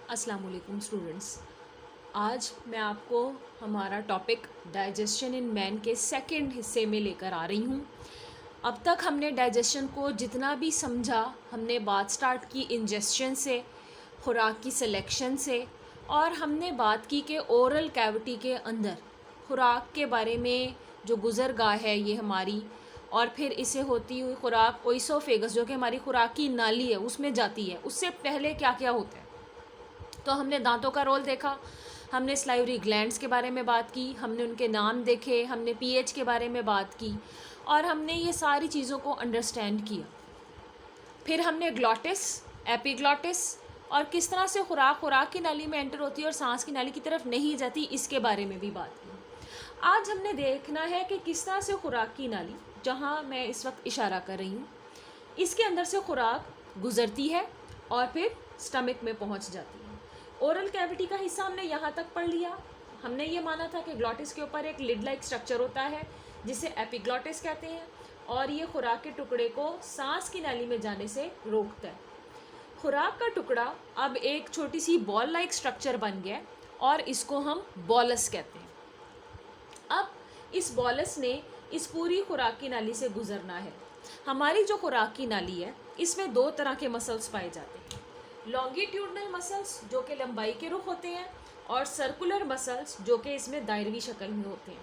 अस्सलाम वालेकुम स्टूडेंट्स। आज मैं आपको हमारा टॉपिक डाइजेशन इन मैन के सेकंड हिस्से में लेकर आ रही हूँ। अब तक हमने डाइजेशन को जितना भी समझा, हमने बात स्टार्ट की इंजेस्शन से, खुराक की सिलेक्शन से, और हमने बात की कि ओरल कैविटी के अंदर खुराक के बारे में जो गुज़रगाह है ये हमारी, और फिर इसे होती हुई खुराक ओइसोफेगस जो कि हमारी खुराक की नाली है उसमें जाती है। उससे पहले क्या क्या होता है, तो हमने दांतों का रोल देखा, हमने स्लाइवरी ग्लैंड्स के बारे में बात की, हमने उनके नाम देखे, हमने पीएच के बारे में बात की, और हमने ये सारी चीज़ों को अंडरस्टैंड किया। फिर हमने ग्लॉटिस, एपिग्लॉटिस और किस तरह से खुराक की नाली में एंटर होती है और सांस की नाली की तरफ नहीं जाती, इसके बारे में भी बात की। आज हमने देखना है कि किस तरह से खुराक की नाली, जहाँ मैं इस वक्त इशारा कर रही हूँ, इसके अंदर से खुराक गुजरती है और फिर स्टमक में पहुँच जाती है। ओरल कैविटी का हिस्सा हमने यहाँ तक पढ़ लिया। हमने ये माना था कि ग्लॉटिस के ऊपर एक लिड लाइक स्ट्रक्चर होता है जिसे एपिग्लॉटिस कहते हैं, और ये खुराक के टुकड़े को सांस की नाली में जाने से रोकता है। खुराक का टुकड़ा अब एक छोटी सी बॉल लाइक स्ट्रक्चर बन गया और इसको हम बॉलस कहते हैं। अब इस बॉलस ने इस पूरी खुराक की नाली से गुजरना है। हमारी जो खुराक की नाली है इसमें दो तरह के मसल्स पाए जाते हैं, लॉन्गिट्यूडनल मसल्स जो कि लंबाई के रुख होते हैं, और सर्कुलर मसल्स जो कि इसमें दायरवी शक्ल में होते हैं।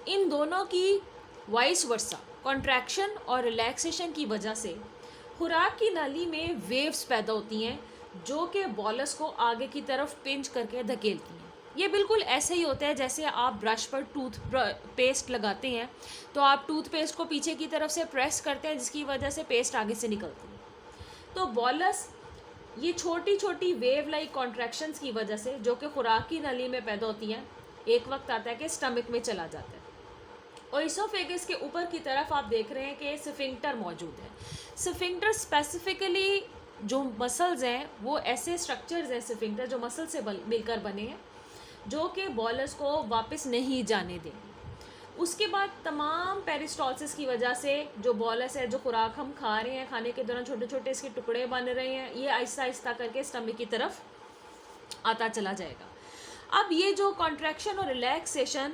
इन दोनों की वाइस वर्सा कॉन्ट्रैक्शन और रिलैक्सेशन की वजह से खुराक की नाली में वेव्स पैदा होती हैं जो कि बॉलस को आगे की तरफ पिंच करके धकेलती हैं। ये बिल्कुल ऐसे ही होता है जैसे आप ब्रश पर टूथ पेस्ट लगाते हैं तो आप टूथपेस्ट को पीछे की तरफ से प्रेस करते हैं जिसकी वजह से पेस्ट आगे से निकलती है। तो बॉलस ये छोटी छोटी वेव लाइक कॉन्ट्रैक्शंस की वजह से जो कि खुराक की नली में पैदा होती हैं, एक वक्त आता है कि स्टमक में चला जाता है। ओइसोफेगस के ऊपर की तरफ आप देख रहे हैं कि स्फिंक्टर मौजूद है। स्फिंक्टर स्पेसिफिकली जो मसल्स हैं वो ऐसे स्ट्रक्चर्स हैं, स्फिंक्टर जो मसल से मिलकर बने हैं जो कि बॉलस को वापस नहीं जाने देंगे। उसके बाद तमाम पेरिस्टॉलसिस की वजह से जो बॉलस है, जो खुराक हम खा रहे हैं, खाने के दौरान छोटे छोटे इसके टुकड़े बन रहे हैं, ये आहिस्ता आहिस्ता करके स्टमक की तरफ आता चला जाएगा। अब ये जो कॉन्ट्रैक्शन और रिलैक्सेशन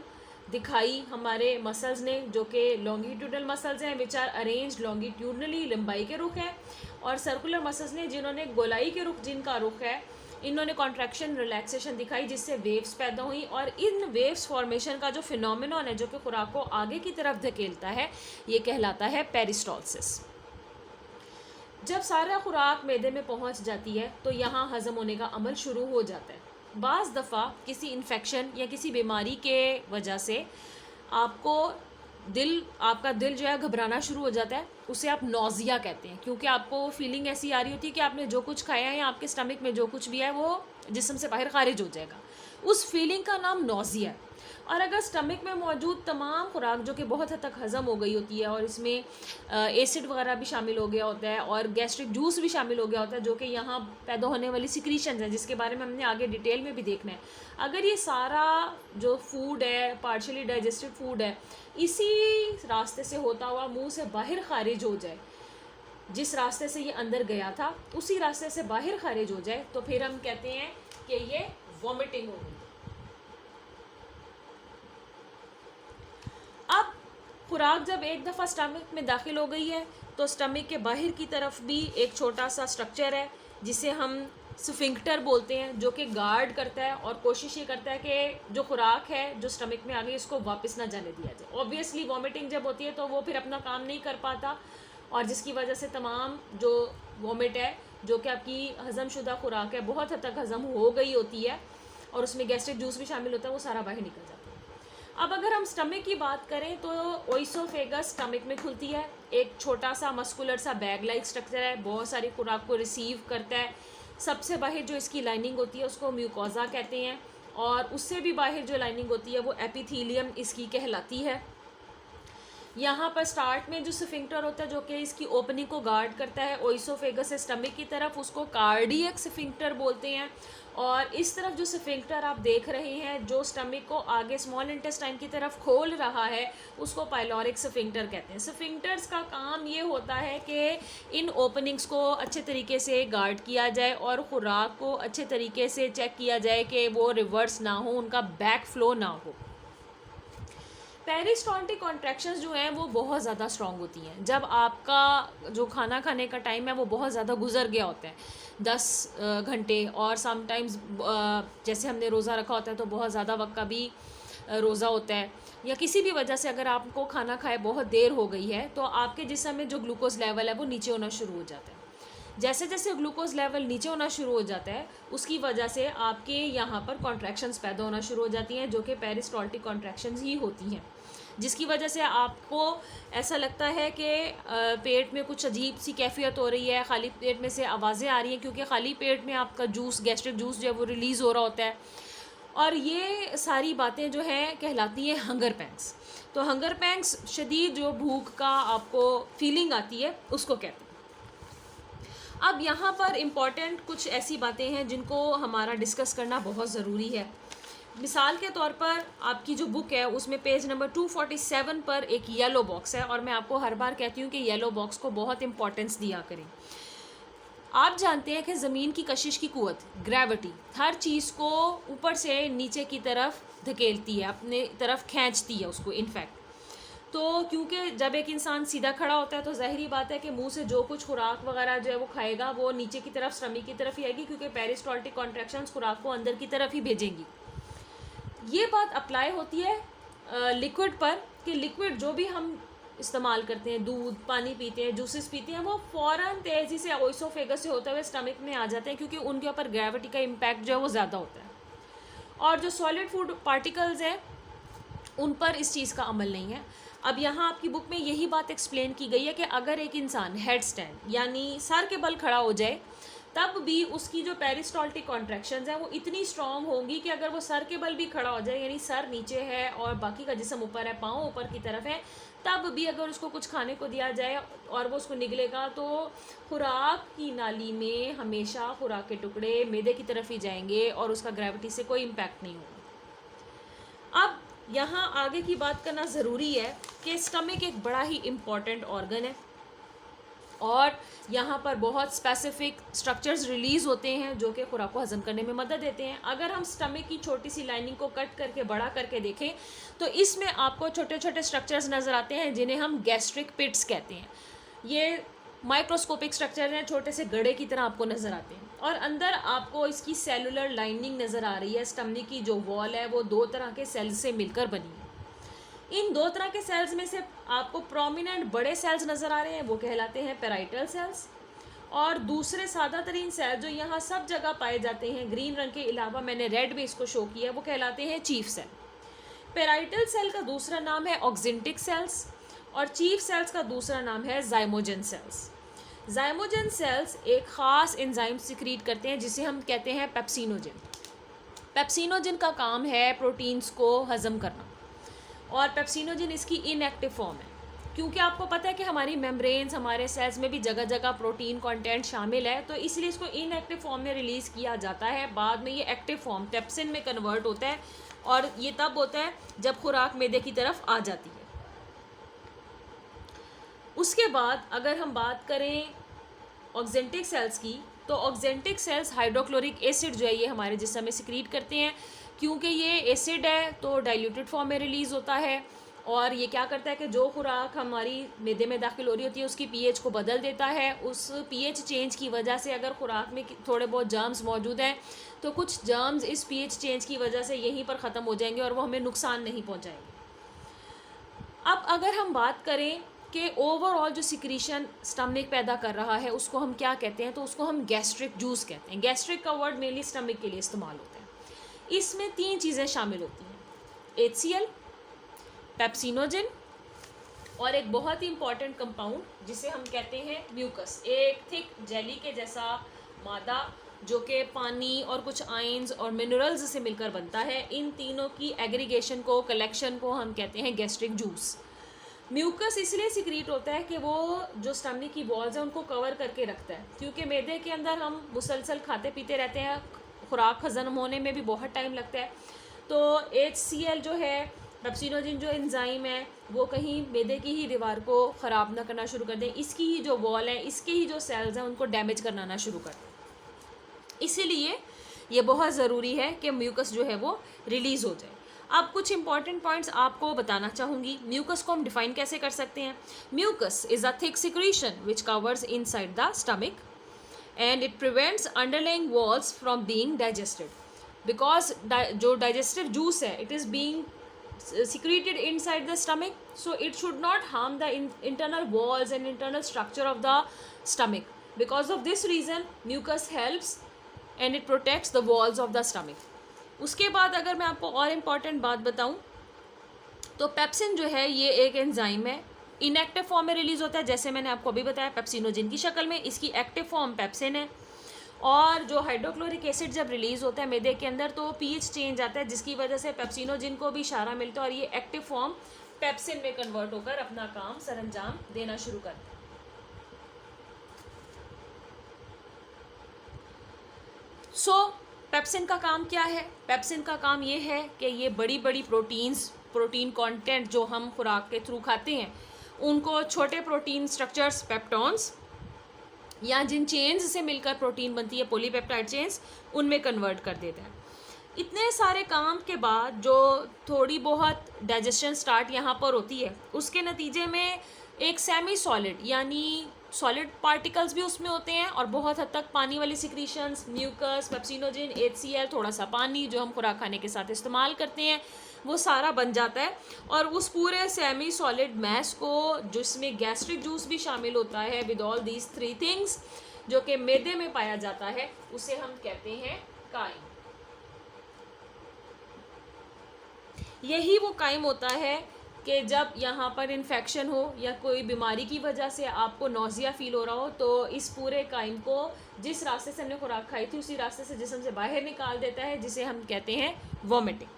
दिखाई हमारे मसल्स ने, जो कि लॉन्गिट्यूडनल मसल्स हैं विच आर अरेंज लॉन्गिट्यूडनली, लंबाई के रुख है, और सर्कुलर मसल्स ने जिन्होंने गोलाई के रुख, जिनका रुख है, इन्होंने कॉन्ट्रैक्शन रिलैक्सेशन दिखाई जिससे वेव्स पैदा हुई। और इन वेव्स फॉर्मेशन का जो फिनोमिनन है जो कि खुराक को आगे की तरफ धकेलता है, ये कहलाता है पेरिस्टॉलसिस। जब सारा खुराक मैदे में पहुंच जाती है तो यहाँ हजम होने का अमल शुरू हो जाता है। बाज़ दफ़ा किसी इन्फेक्शन या किसी बीमारी के वजह से आपका दिल जो है घबराना शुरू हो जाता है, उसे आप नौजिया कहते हैं, क्योंकि आपको फीलिंग ऐसी आ रही होती है कि आपने जो कुछ खाया है या आपके स्टमक में जो कुछ भी है वो जिस्म से बाहर खारिज हो जाएगा। उस फीलिंग का नाम नौजिया है। और अगर स्टमक में मौजूद तमाम खुराक जो कि बहुत हद तक हज़म हो गई होती है और इसमें एसिड वगैरह भी शामिल हो गया होता है और गैस्ट्रिक जूस भी शामिल हो गया होता है जो कि यहाँ पैदा होने वाली सिक्रीशंस हैं जिसके बारे में हमने आगे डिटेल में भी देखना है, अगर ये सारा जो फूड है, पार्शली डाइजेस्टेड फूड है, इसी रास्ते से होता हुआ मुंह से बाहर खारिज हो जाए, जिस रास्ते से ये अंदर गया था उसी रास्ते से बाहर खारिज हो जाए, तो फिर हम कहते हैं कि ये वॉमिटिंग हो गई। अब खुराक जब एक दफ़ा स्टमक में दाखिल हो गई है तो स्टमक के बाहर की तरफ भी एक छोटा सा स्ट्रक्चर है जिसे हम स्फिंक्टर बोलते हैं, जो कि गार्ड करता है और कोशिश ये करता है कि जो खुराक है जो स्टमक में आ गई उसको वापस ना जाने दिया जाए। ऑब्वियसली वॉमिटिंग जब होती है तो वो फिर अपना काम नहीं कर पाता, और जिसकी वजह से तमाम जो वॉमिट है जो कि आपकी हज़म शुदा खुराक है बहुत हद तक हज़म हो गई होती है और उसमें गैस्ट्रिक जूस भी शामिल होता है, वो सारा बाहर निकल जाता है। अब अगर हम स्टमक की बात करें तो ओइसोफेगस स्टमक में खुलती है, एक छोटा सा मस्कुलर सा बैग लाइक स्ट्रक्चर है, बहुत सारी खुराक को रिसीव करता है। सबसे बाहर जो इसकी लाइनिंग होती है उसको म्यूकोजा कहते हैं, और उससे भी बाहर जो लाइनिंग होती है वो एपिथीलियम इसकी कहलाती है। यहाँ पर स्टार्ट में जो स्फिंक्टर होता है जो कि इसकी ओपनिंग को गार्ड करता है ओइसोफेगस से स्टमक की तरफ, उसको कार्डियक स्फिंक्टर बोलते हैं। और इस तरफ जो स्फिंक्टर आप देख रहे हैं जो स्टमक को आगे स्मॉल इंटेस्टाइन की तरफ खोल रहा है, उसको पाइलोरिक स्फिंक्टर कहते हैं। स्फिंक्टर्स का काम ये होता है कि इन ओपनिंग्स को अच्छे तरीके से गार्ड किया जाए और खुराक को अच्छे तरीके से चेक किया जाए कि वो रिवर्स ना हो, उनका बैक फ्लो ना हो। पेरिस्टॉल्टिक कॉन्ट्रैक्शंस जो हैं वो बहुत ज़्यादा स्ट्रॉन्ग होती हैं जब आपका जो खाना खाने का टाइम है वो बहुत ज़्यादा गुजर गया होता है, 10 घंटे, और समटाइम्स जैसे हमने रोज़ा रखा होता है तो बहुत ज़्यादा वक्त का भी रोज़ा होता है, या किसी भी वजह से अगर आपको खाना खाए बहुत देर हो गई है तो आपके जिस्म में जो ग्लूकोज लेवल है वो नीचे होना शुरू हो जाता है। जैसे जैसे ग्लूकोज लेवल नीचे होना शुरू हो जाता है उसकी वजह से आपके यहाँ पर कॉन्ट्रैक्शंस पैदा होना शुरू हो जाती हैं जो कि पेरिस्टॉल्टिक कॉन्ट्रैक्शंस ही होती हैं, जिसकी वजह से आपको ऐसा लगता है कि पेट में कुछ अजीब सी कैफियत हो रही है, खाली पेट में से आवाज़ें आ रही हैं क्योंकि खाली पेट में आपका जूस, गैस्ट्रिक जूस जो है वो रिलीज़ हो रहा होता है। और ये सारी बातें जो हैं कहलाती हैं हंगर पैंग्स। तो हंगर पैंग्स शदीद जो भूख का आपको फीलिंग आती है उसको कहते हैं। अब यहाँ पर इम्पॉर्टेंट कुछ ऐसी बातें हैं जिनको हमारा डिस्कस करना बहुत ज़रूरी है। मिसाल के तौर पर आपकी जो बुक है उसमें पेज नंबर 247 पर एक येलो बॉक्स है, और मैं आपको हर बार कहती हूँ कि येलो बॉक्स को बहुत इंपॉर्टेंस दिया करें। आप जानते हैं कि ज़मीन की कशिश की कुव्वत, ग्रेविटी, हर चीज़ को ऊपर से नीचे की तरफ धकेलती है, अपने तरफ खींचती है उसको इनफैक्ट। तो क्योंकि जब एक इंसान सीधा खड़ा होता है तो ज़ाहिरी बात है कि मुंह से जो कुछ खुराक वगैरह जो है वो खाएगा वो नीचे की तरफ, स्टमक की तरफ ही आएगी, क्योंकि पेरिस्टॉल्टिक कॉन्ट्रैक्शंस खुराक को अंदर की तरफ ही भेजेंगी। ये बात अप्लाई होती है लिक्विड पर कि लिक्विड जो भी हम इस्तेमाल करते हैं, दूध, पानी पीते हैं, जूसेस पीते हैं, वो फ़ौरन तेज़ी से ओइसोफेगस से होते हुए स्टमक में आ जाते हैं क्योंकि उनके ऊपर ग्रेविटी का इम्पैक्ट जो है वो ज़्यादा होता है। और जो सॉलिड फूड पार्टिकल्स हैं उन पर इस चीज़ का अमल नहीं है। अब यहाँ आपकी बुक में यही बात एक्सप्लेन की गई है कि अगर एक इंसान हेड स्टैंड यानी सर के बल खड़ा हो जाए तब भी उसकी जो पेरिस्टॉल्टिक कॉन्ट्रैक्शंस हैं वो इतनी स्ट्रॉन्ग होंगी कि अगर वो सर के बल भी खड़ा हो जाए, यानी सर नीचे है और बाकी का जिस्म ऊपर है, पाँव ऊपर की तरफ है, तब भी अगर उसको कुछ खाने को दिया जाए और वो उसको निगलेगा तो खुराक की नाली में हमेशा खुराक के टुकड़े मैदे की तरफ ही जाएंगे और उसका ग्रेविटी से कोई इम्पैक्ट नहीं होगा। अब यहाँ आगे की बात करना ज़रूरी है कि स्टमक एक बड़ा ही इम्पॉर्टेंट ऑर्गन है और यहाँ पर बहुत स्पेसिफिक स्ट्रक्चर्स रिलीज़ होते हैं जो कि खुराक को हज़म करने में मदद देते हैं। अगर हम स्टमक की छोटी सी लाइनिंग को कट करके बड़ा करके देखें तो इसमें आपको छोटे छोटे स्ट्रक्चर्स नज़र आते हैं जिन्हें हम गैस्ट्रिक पिट्स कहते हैं। ये माइक्रोस्कोपिक स्ट्रक्चर हैं, छोटे से गड्ढे की तरह आपको नज़र आते हैं, और अंदर आपको इसकी सेलुलर लाइनिंग नज़र आ रही है। स्टमक की जो वॉल है वो 2 तरह के सेल्स से मिलकर बनी है। इन 2 तरह के सेल्स में से आपको प्रोमिनेंट बड़े सेल्स नज़र आ रहे हैं, वो कहलाते हैं पेराइटल सेल्स, और दूसरे सादा तरीन सेल जो यहाँ सब जगह पाए जाते हैं, ग्रीन रंग के अलावा मैंने रेड भी इसको शो किया है, वो कहलाते हैं चीफ सेल। पेराइटल सेल का दूसरा नाम है ऑक्जेंटिक सेल्स और चीफ सेल्स का दूसरा नाम है जाइमोजन सेल्स। जाइमोजन सेल्स एक ख़ास एंजाइम सिक्रीट करते हैं जिसे हम कहते हैं पेप्सिनोजन। पेप्सिनोजन का काम है प्रोटीन्स को हज़म करना, और पेप्सिनोजन इसकी इनएक्टिव फॉर्म है, क्योंकि आपको पता है कि हमारी मेम्ब्रेन्स, हमारे सेल्स में भी जगह जगह प्रोटीन कंटेंट शामिल है, तो इसलिए इसको इनएक्टिव फॉर्म में रिलीज़ किया जाता है। बाद में ये एक्टिव फॉर्म पेप्सिन में कन्वर्ट होता है और ये तब होता है जब खुराक मैदे की तरफ आ जाती है। उसके बाद अगर हम बात करें ऑक्जेंटिक सेल्स की, तो ऑक्जेंटिक सेल्स हाइड्रोक्लोरिक एसिड जो है ये हमारे जिस्म में सिक्रीट करते हैं। क्योंकि ये एसिड है तो डाइल्यूटेड फॉर्म में रिलीज़ होता है, और ये क्या करता है कि जो खुराक हमारी मैदे में दाखिल हो रही होती है उसकी पीएच को बदल देता है। उस पीएच चेंज की वजह से अगर खुराक में थोड़े बहुत जर्म्स मौजूद हैं तो कुछ जर्म्स इस पीएच चेंज की वजह से यहीं पर ख़त्म हो जाएंगे और वो हमें नुकसान नहीं पहुंचाएंगे। अब अगर हम बात करें कि ओवरऑल जो सिक्रीशन स्टमक पैदा कर रहा है उसको हम क्या कहते हैं, तो उसको हम गैस्ट्रिक जूस कहते हैं। गैस्ट्रिक का वर्ड मेनली स्टमक के लिए इस्तेमाल होता है। इसमें 3 चीज़ें शामिल होती हैं, HCl, पेप्सिनोजन और एक बहुत ही इंपॉर्टेंट कंपाउंड जिसे हम कहते हैं म्यूकस, एक थिक जेली के जैसा मादा जो कि पानी और कुछ आयंस और मिनरल्स से मिलकर बनता है। इन तीनों की एग्रीगेशन को, कलेक्शन को हम कहते हैं गैस्ट्रिक जूस। म्यूकस इसलिए सिक्रीट होता है कि वो जो स्टमक की वॉल्स हैं उनको कवर करके रखता है, क्योंकि मैदे के अंदर हम मुसलसल खाते पीते रहते हैं, खुराक हजम होने में भी बहुत टाइम लगता है। तो HCl जो है, पेप्सिनोजेन जो एंजाइम है, वो कहीं मैदे की ही दीवार को ख़राब ना करना शुरू कर दें, इसकी ही जो वॉल है, इसके ही जो सेल्स हैं उनको डैमेज करना ना शुरू कर दें। इसीलिए ये बहुत ज़रूरी है कि म्यूकस जो है वो रिलीज़ हो जाए। अब कुछ इंपॉर्टेंट पॉइंट्स आपको बताना चाहूँगी। म्यूकस को हम डिफाइन कैसे कर सकते हैं? Mucus is a thick secretion which covers inside the stomach and it prevents underlying walls from being digested, because जो digestive juice है it is being secreted inside the stomach, so it should not harm the internal walls and internal structure of the stomach. Because of this reason mucus helps and it protects the walls of the stomach. उसके बाद अगर मैं आपको और important बात बताऊं तो pepsin जो है ये एक एंजाइम है, इनएक्टिव फॉर्म में रिलीज होता है, जैसे मैंने आपको अभी बताया पेप्सिनोजिन की शक्ल में। इसकी एक्टिव फॉर्म पेप्सिन है। और जो हाइड्रोक्लोरिक एसिड जब रिलीज होता है मैदे के अंदर तो पीएच चेंज आता है, जिसकी वजह से पेप्सिनोजिन को भी इशारा मिलता है और ये एक्टिव फॉर्म पेप्सिन में कन्वर्ट होकर अपना काम सरंजाम देना शुरू करता है। पेप्सिन का काम क्या है? पेप्सिन का काम ये है कि ये बड़ी बड़ी प्रोटीन कंटेंट जो हम खुराक के थ्रू खाते हैं उनको छोटे प्रोटीन स्ट्रक्चर्स, पेप्टॉन्स, या जिन चेन्स से मिलकर प्रोटीन बनती है पॉलीपेप्टाइड चेन्स, उनमें कन्वर्ट कर देता है। इतने सारे काम के बाद जो थोड़ी बहुत डाइजेशन स्टार्ट यहाँ पर होती है, उसके नतीजे में एक सेमी सॉलिड यानी सॉलिड पार्टिकल्स भी उसमें होते हैं और बहुत हद तक पानी वाली सिक्रीशंस, म्यूकस, पेप्सिनोजेन, HCl, थोड़ा सा पानी जो हम खुराक खाने के साथ इस्तेमाल करते हैं, वो सारा बन जाता है। और उस पूरे सेमी सॉलिड मैस को, जिसमें गैस्ट्रिक जूस भी शामिल होता है विद ऑल दीज 3 थिंग्स, जो कि मैदे में पाया जाता है, उसे हम कहते हैं काइम। यही वो काइम होता है कि जब यहाँ पर इन्फेक्शन हो या कोई बीमारी की वजह से आपको नौजिया फील हो रहा हो, तो इस पूरे काइम को जिस रास्ते से हमने खुराक खाई थी उसी रास्ते से जिस्म से बाहर निकाल देता है, जिसे हम कहते हैं वॉमिटिंग।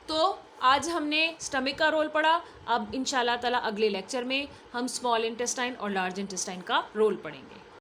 तो आज हमने स्टमक का रोल पढ़ा। अब इंशाल्लाह ताला अगले लेक्चर में हम स्मॉल इंटेस्टाइन और लार्ज इंटेस्टाइन का रोल पढ़ेंगे।